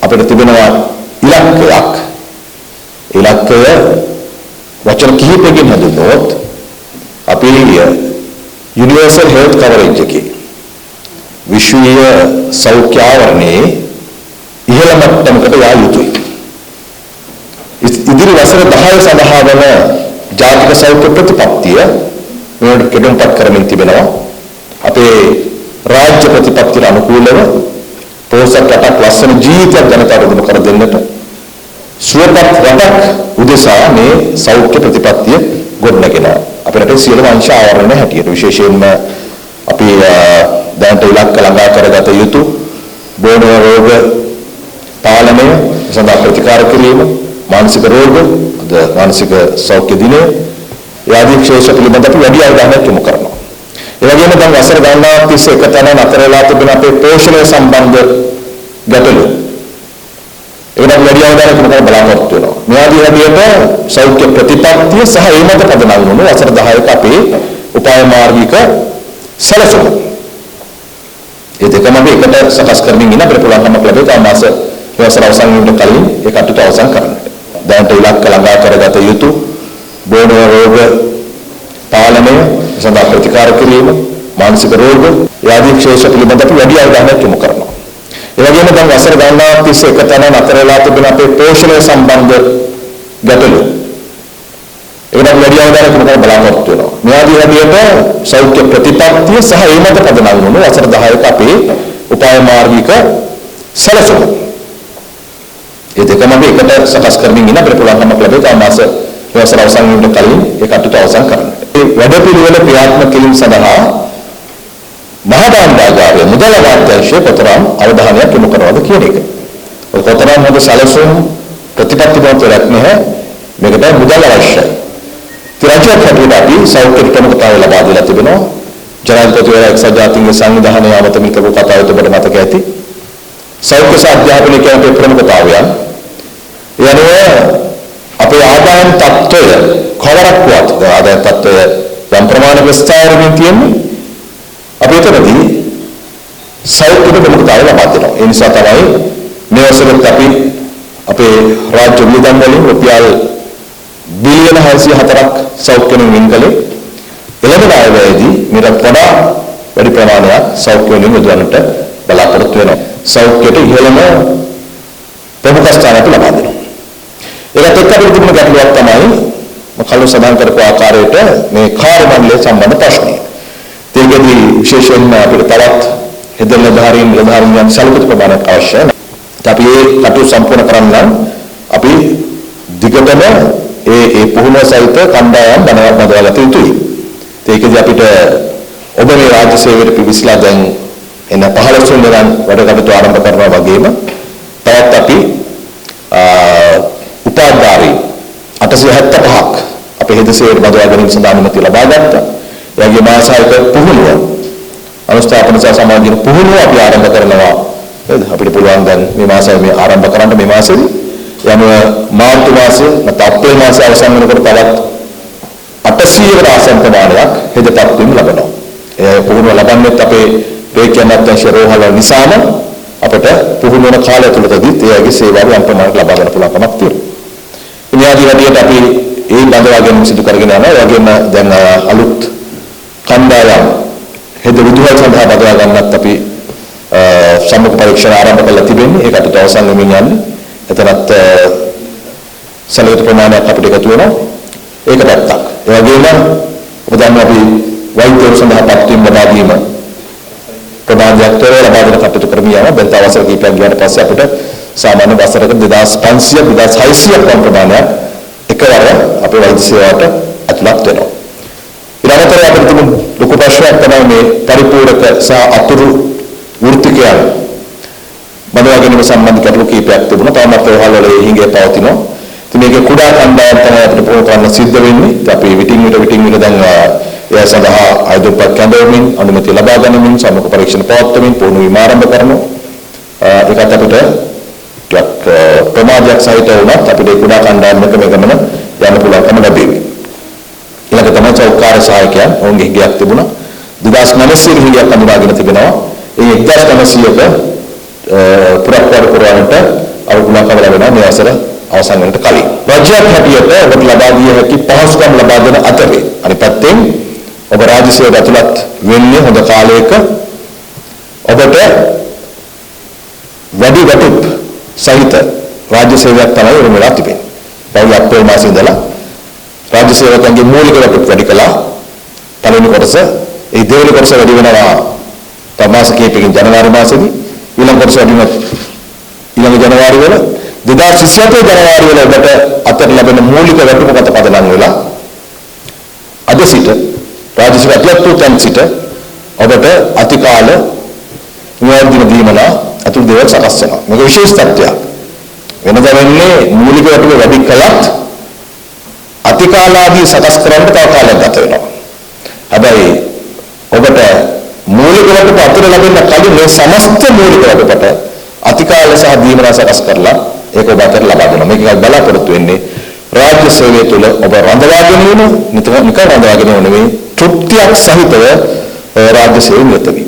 අපිට තිබෙනවා ඉලක්කයක්. ඉලක්කය වචන කිහිපයකින් හඳුන්වුවොත් අපි යුනිවර්සල් හෙල්ත් කවරේජ් එකේ විශ්වීය සෞඛ්‍ය ආවරණයේ ඉහළ මට්ටමකට යා යුතුයි. ඉදිරි වසර 10 සඳහා වන ජාතික සෞඛ්‍ය ප්‍රතිපත්තිය මෙවට කෙඩුම්පත් කරමින් තිබෙනවා. අපේ රාජ්‍ය ප්‍රතිපත්තියට අනුකූලව පොහොසත් රටක් ලස්සන ජීවිතයක් ජනතාවට උදව් කර දෙන්නට සුවපත් රටක් උදෙසා මේ සෞඛ්‍ය ප්‍රතිපත්තිය ගොඩනගෙනවා. අපේ රටේ සියලුම අංශ ආවරණය හැටියට විශේෂයෙන්ම අපි දැනට ඉලක්ක ළඟා කරගත යුතු බෝඩෝ රෝග පාලනය සඳහා ප්‍රතිකාර කිරීම, මානසික රෝග, මානසික සෞඛ්‍ය දිනය ආදී ක්ෂේත්‍ර පිළිබඳව අපි වැඩි අවධානයක් යොමු කරනවා. ඒ වගේම දැන් වසර ගණනාවක් තිස්සේ එක තැන නතර වෙලා තිබෙන අපේ පෝෂණය සම්බන්ධ ගැටලු ඒකට වැඩි අවධානයක් යොමු කරලා බලාපොරොත්තු වෙනවා. මේ ආදී හැටියට සෞඛ්‍ය ප්‍රතිපත්තිය සහ ඒ මත පදනම් වුණු වසර 10ක අපේ උපාය මාර්ගික සැලසුම. ඒ දෙකම අපි එකට සකස් කරමින් ඉන්න අපිට පුළුවන්කමක් ලැබෙයි මාස වසර අවසන් වීමට කලින් ඒ කටයුතු අවසන් කරන්න. දැනට ඉලක්ක ළඟා කරගත යුතු බෝඩෝ රෝග පාලනය සඳහා ප්‍රතිකාර කිරීම, මානසික රෝග ආදී ක්ෂේත්‍ර පිළිබඳව අපි වැඩි අවධානයක් යොමු කරනවා. ඒ වගේම දැන් වසර ගණනාවක් තිස්සේ එක තැන නතර වෙලා තිබෙන අපේ පෝෂණය සම්බන්ධ ගැටලු ඒකට වැඩි අවධානයක් යොමු කරලා බලාපොරොත්තු වෙනවා. මේ ආදී හැටියට සෞඛ්‍ය ප්‍රතිපත්තිය සහ ඒ මත පදනම් වුණු වසර 10ක අපේ උපාය මාර්ගික සැලසුම. ඒ දෙකම අපි එකට සකස් කරමින් ඉන්න අපිට පුළුවන්කමක් ලැබෙයි මාස වසර අවසන් වීමට කලින් ඒ කටයුතු අවසන් කරන්න. මේ වැඩපිළිවෙල ක්‍රියාත්මක කිරීම සඳහා මහා භාණ්ඩාගාරයේ මුදල් අමාත්‍යාංශය කොතරම් අවධානයක් යොමු කරනවද කියන එක. ඔය කොතරම් හොඳ සැලසුම් ප්‍රතිපත්ති බවතරක් නැහැ. මේකට මුදල් අවශ්‍යයි. රජයක් හැටියට අපි සෞඛ්‍ය ප්‍රමුඛතාවය ලබා දීලා තිබෙනවා. ජනාධිපතිවරයා එක්සත් ජාතීන්ගේ සංවිධානයේ ආමතමින් කරපු කතාව ඔබට මතක ඇති. සෞඛ්‍ය සහ අධ්‍යාපනය කියන ප්‍රමුඛතාවයන් යනුව අපේ ආදායම් තත්ත්වය කවරක් වුවත් ආදායම් තත්ත්වය යම් ප්‍රමාණයක ස්ථාවරමින් තියෙන්නේ අපි එතනදී සෞඛ්‍ය ප්‍රමුඛතාවය ලබා දෙනවා. ඒ නිසා තමයි මේ වසරත් අපි අපේ රාජ්‍ය වියදම් වලින් රුපියල් බිලියන 604ක් සෞඛ්‍යෙන් වෙන් කළේ. එළඹ ආයවැයේදී මේකට වඩා වැඩි ප්‍රමාණයක් සෞඛ්‍ය වලින් යොදවන්නට බලාපොරොත්තු වෙනවා. සෞඛ්‍යයට ඉහළම ප්‍රමුඛ ස්ථානයක් ලබා දෙනවා. ඒකට එක්ක අපිට තිබුණ ගැටලුවක් තමයි මම කලින් සඳහන් කරපු ආකාරයට මේ කාර්ය මණ්ඩලය සම්බන්ධ ප්‍රශ්නය. ඒකෙදී විශේෂයෙන්ම අපිට තවත් හෙදෙල් නිලධාරීන් යම් සැලකුම් ප්‍රමාණයක් අවශ්‍යයි. අපි ඒ කටයුතු සම්පූර්ණ කරන්න අපි දිගටම ඒ පුහුණුව සහිත කණ්ඩායම් බඳවාගත යුතුයි. ඒකෙදී අපිට ඔබ මේ රාජ්‍ය සේවයට පිවිසලා දැන් එන 15 වෙනිදා වැඩ කටයුතු ආරම්භ කරනවා වගේම තවත් අපි උපාධාරී 875ක් අපේ හෙද සේවයට බඳවා ගැනීම සඳහා අනුමැතිය ලබා ගත්තා. එයාගේ මාසායක පුහුණුව අනුස්ථාපන සහ සමාජික පුහුණුව අපි ආරම්භ කරනවා. නේද? අපිට පුළුවන් දැන් මේ මාසයේ මේ ආරම්භ කරන්න මේ මාසෙදී යනුව මාර්තු මාසයේ නැත්නම් අප්‍රේල් මාසයේ අවසන් වෙනකොට තවත් 800කට ආසන්න ප්‍රමාණයක් හෙදපත් වීම ලබනවා. ඒ පුහුණුව ලබන්නේ අපේ රේඛ්‍ය අමාත්‍යාංශ රෝහල නිසාම අපිට පුහුණු වෙන කාලය තුළදී එයාගේ සේවාව යම් ප්‍රමාණයක් ලබා ගන්න පුළුවන්කමක් තියෙනවා. ඉතින් ආදී වැඩියට අපි ඒ බඳවා ගැනීම සිදු කරගෙන යනවා. ඒ වගේම දැන් අලුත් කණ්ඩායම් හෙද විදුහල් සඳහා බඳවා ගන්නත් අපි සම්මුඛ පරීක්ෂණ ආරම්භ කළා තිබෙන්නේ. ඒකට අවසන් වෙමින් යන්නේ. එතනත් සැලකුම් ප්‍රමාණයක් අපිට එකතු වෙනවා. ඒක පැත්තක්. ඒ වගේම ඔබ දන්නවා අපි වෛද්‍යවරු සඳහා පත්වීම් ලබා දීම ප්‍රමාණයක් තොරව ලබා දෙන කටයුතු කරමින් යනවා. බෙන්ත අවසර කිහිපයක් ගියාට පස්සේ අපිට සාමාන්‍ය වසරක 2500 2600ක් වගේ ප්‍රමාණයක් එකවර අපේ වෛද්‍ය සේවාවට ඇතුළත් වෙනවා. ඊළඟට අපිට තිබුණු ලොකු ප්‍රශ්නයක් තමයි මේ පරිපූර්ණක සහ අතුරු වෘත්තිකයන් බඳවා ගැනීම සම්බන්ධ ගැටලු කිහිපයක් තිබුණා. තාමත් රෝහල් වල හිඟේ පවතිනවා. ඉතින් මේකේ කුඩා කණ්ඩායම් තමයි අපිට පුහුණු කරන්න සිද්ධ වෙන්නේ. ඉතින් අපි විටින් විට දැන් ඒ සඳහා ආයුධ කැඳවමින් අනුමැතිය ලබා ගැනීමෙන් සම්මුඛ පරීක්ෂණ පවත්වමින් පුහුණු වීම ආරම්භ කරනවා. ඒකත් අපිට ටිකක් ප්‍රමාදයක් සහිත වුණත් අපිට කුඩා කණ්ඩායමක මේ ගමන යන්න පුළුවන්කම ලැබෙවි. ඊළඟ තමයි චෞකාර සහායකයන් ඔවුන්ගේ හිඟයක් තිබුණා. 2900 හිඟයක් අඳුනාගෙන තිබෙනවා. ඒ 1900ක පුරස්කාර පුරවන්නට අරුගුණකවල වෙනවා මේ අවසර අවසන් වෙනට කලින්. රජයක් හැටියට ඔබට ලබා දිය හැකි පහසුකම් ලබා දෙන අතරේ අනිත් පැත්තෙන් ඔබ රාජ්‍ය සේවයට ඇතුළත් වෙන්නේ හොඳ කාලයක ඔබට වැඩි වැටුප් සහිත රාජ්‍ය සේවයක් තමයි උරුම වෙලා තිබෙන්නේ. පෞද්ගලික අප්‍රේල් මාසයේ ඉඳලා රාජ්‍ය සේවකයන්ගේ මූලික වැටුප් වැඩි කළා. පළවෙනි කොටස ඒ දෙවෙනි කොටස වැඩි වෙනවා මාස කිහිපයකින් ජනවාරි මාසෙදී ඊළඟ කොටස වැඩි වෙනවා ඊළඟ ජනවාරි වල 2027 ජනවාරි වල ඔබට අතර ලැබෙන මූලික වැටුප මත පදනම් වෙලා අද සිට රාජ්‍ය සේවය අත්‍යවශ්‍යයන් සිට ඔබට අතිකාල නියෝජන දීමලා අතුරු දේවල් සකස් වෙනවා. මේක විශේෂ තත්ත්වයක්. වෙනදා වෙන්නේ මූලික වැටුප වැඩි කළත් අතිකාලාදී සකස් කරන්න තව කාලයක් ගත වෙනවා. හැබැයි ඔබට මූලික වැටුප අතුරු ලැබෙන්න කලින් මේ සමස්ත මූලික වැටුපට අතිකාල සහ දීමනා සකස් කරලා ඒක ඔබ අතර ලබා දෙනවා. මේක බලාපොරොත්තු වෙන්නේ රාජ්‍ය සේවය තුළ ඔබ රඳවා ගැනීම නිකන් රඳවා ගැනීම නෙවෙයි තෘප්තියක් සහිතව රාජ්‍ය සේවය නිරත වීම.